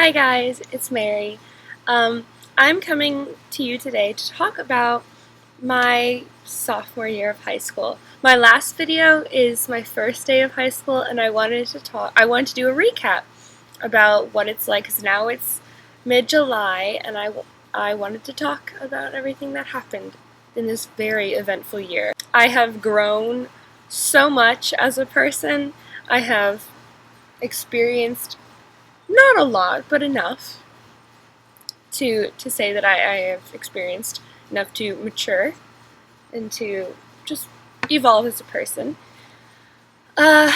Hi guys, it's Mary. I'm coming to you today to talk about my sophomore year of high school. My last video is my first day of high school, and I wanted to do a recap about what it's like, because now it's mid-July, and I wanted to talk about everything that happened in this very eventful year. I have grown so much as a person. I have experienced not a lot, but enough to say that I have experienced enough to mature and to just evolve as a person. Uh,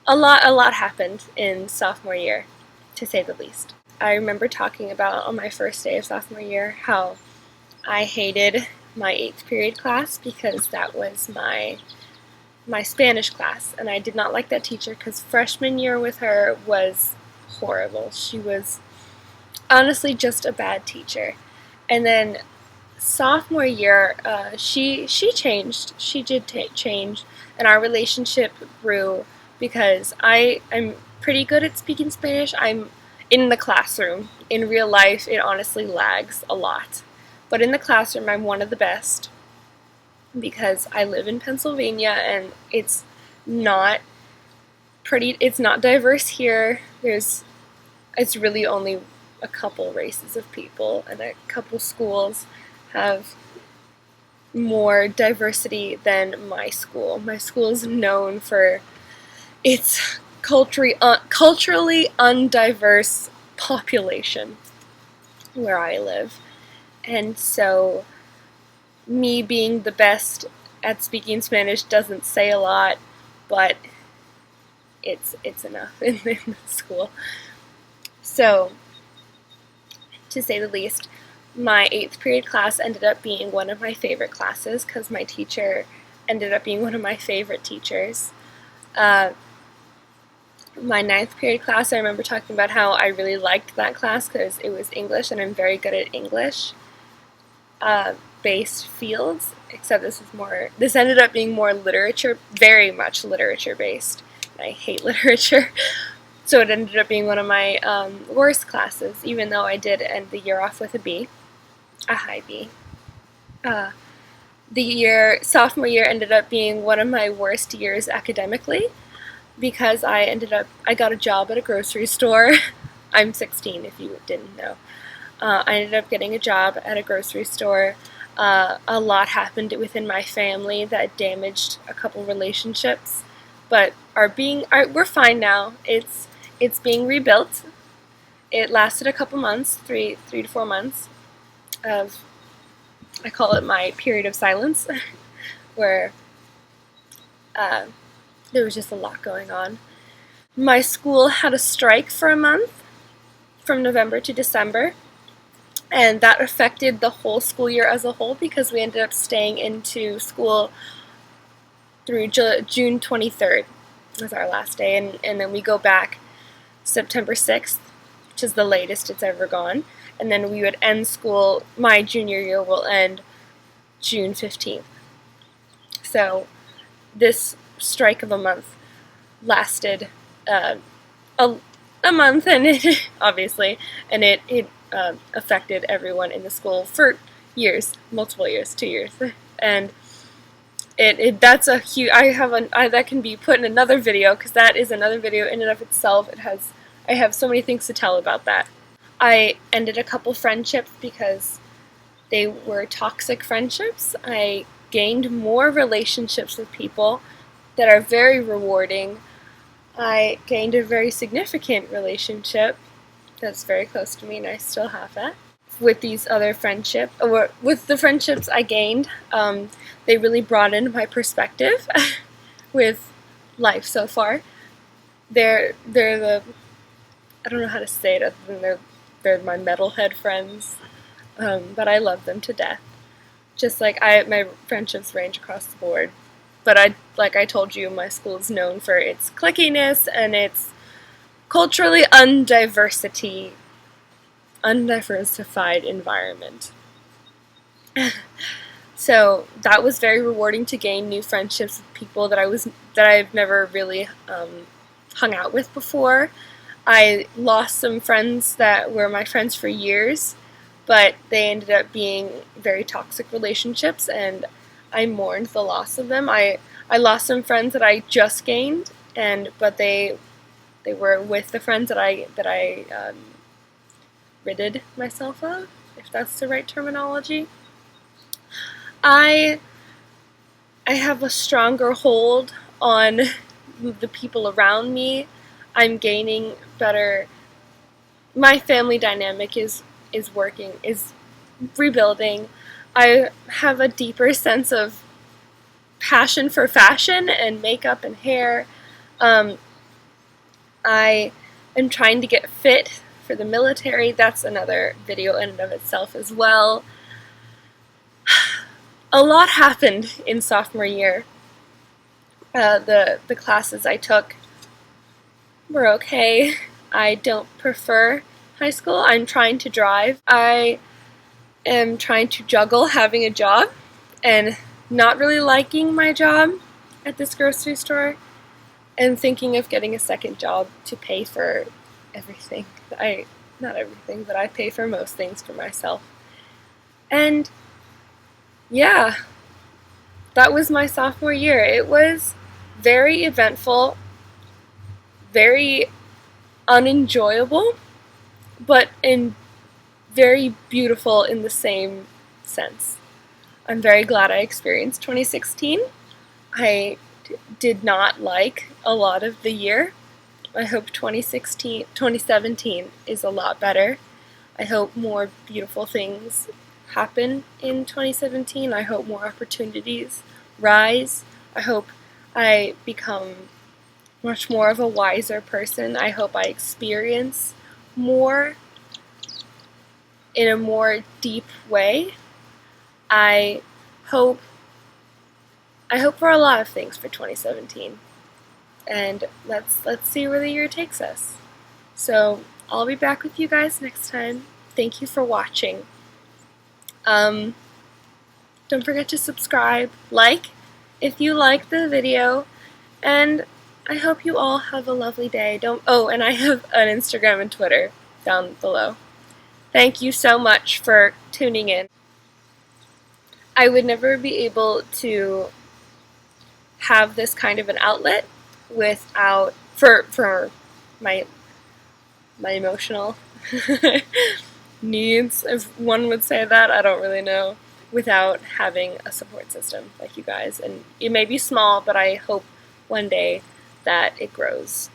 a lot happened in sophomore year, to say the least. I remember talking about on my first day of sophomore year how I hated my 8th period class because that was my Spanish class, and I did not like that teacher because freshman year with her was horrible. She was honestly just a bad teacher. And then sophomore year, she changed. She did change, and our relationship grew because I'm pretty good at speaking Spanish. I'm in the classroom. In real life, it honestly lags a lot. But in the classroom, I'm one of the best because I live in Pennsylvania, and it's not diverse here. It's really only a couple races of people, and a couple schools have more diversity than my school. My school is known for its culturally undiverse population where I live. And so me being the best at speaking Spanish doesn't say a lot, but it's enough in the school. So, to say the least, my 8th period class ended up being one of my favorite classes because my teacher ended up being one of my favorite teachers. My 9th period class, I remember talking about how I really liked that class because it was English, and I'm very good at English based fields, except this ended up being more literature, very much literature based. I hate literature. So it ended up being one of my worst classes, even though I did end the year off with a high B. Sophomore year ended up being one of my worst years academically because I got a job at a grocery store. I'm 16, if you didn't know. I ended up getting a job at a grocery store. A lot happened within my family that damaged a couple relationships, but we're fine now. It's being rebuilt. It lasted a couple months, three to 4 months of, I call it my period of silence, where there was just a lot going on. My school had a strike for a month, from November to December, and that affected the whole school year as a whole because we ended up staying into school through June 23rd was our last day, and then we go back September 6th, which is the latest it's ever gone, and then we would end school, my junior year will end June 15th. So this strike of a month lasted a month, and it obviously, and it affected everyone in the school for years, multiple years, 2 years, and that's a huge. That can be put in another video because that is another video in and of itself. I have so many things to tell about that. I ended a couple friendships because they were toxic friendships. I gained more relationships with people that are very rewarding. I gained a very significant relationship that's very close to me, and I still have that. With these other friendships, or with the friendships I gained, they really broadened my perspective with life so far. They're I don't know how to say it other than they're my metalhead friends, but I love them to death. Just like my friendships range across the board. But like I told you, my school is known for its cliquiness and its culturally undiversified environment. So that was very rewarding to gain new friendships with people that I've never really hung out with before. I lost some friends that were my friends for years, but they ended up being very toxic relationships, and I mourned the loss of them. I lost some friends that I just gained, but they were with the friends that I ridded myself of, if that's the right terminology. I have a stronger hold on the people around me. I'm gaining better. My family dynamic is working, is rebuilding. I have a deeper sense of passion for fashion and makeup and hair. I am trying to get fit for the military. That's another video in and of itself as well. A lot happened in sophomore year. The classes I took were okay. I don't prefer high school. I'm trying to drive. I am trying to juggle having a job and not really liking my job at this grocery store, and thinking of getting a second job to pay for everything. Not everything, but I pay for most things for myself. And yeah, that was my sophomore year. It was very eventful, very unenjoyable, but very beautiful in the same sense. I'm very glad I experienced 2016. I did not like a lot of the year. I hope 2017 is a lot better. I hope more beautiful things happen in 2017. I hope more opportunities rise. I hope I become much more of a wiser person. I hope I experience more in a more deep way. I hope for a lot of things for 2017, and let's see where the year takes us. So I'll be back with you guys next time. Thank you for watching. Don't forget to subscribe, like if you like the video, and I hope you all have a lovely day. And I have an Instagram and Twitter down below. Thank you so much for tuning in. I would never be able to have this kind of an outlet without for my emotional needs, if one would say that. I don't really know, without having a support system like you guys. And it may be small, but I hope one day that it grows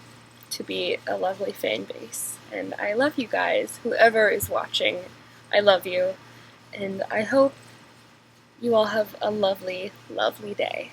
to be a lovely fan base. And I love you guys. Whoever is watching, I love you, and I hope you all have a lovely, lovely day.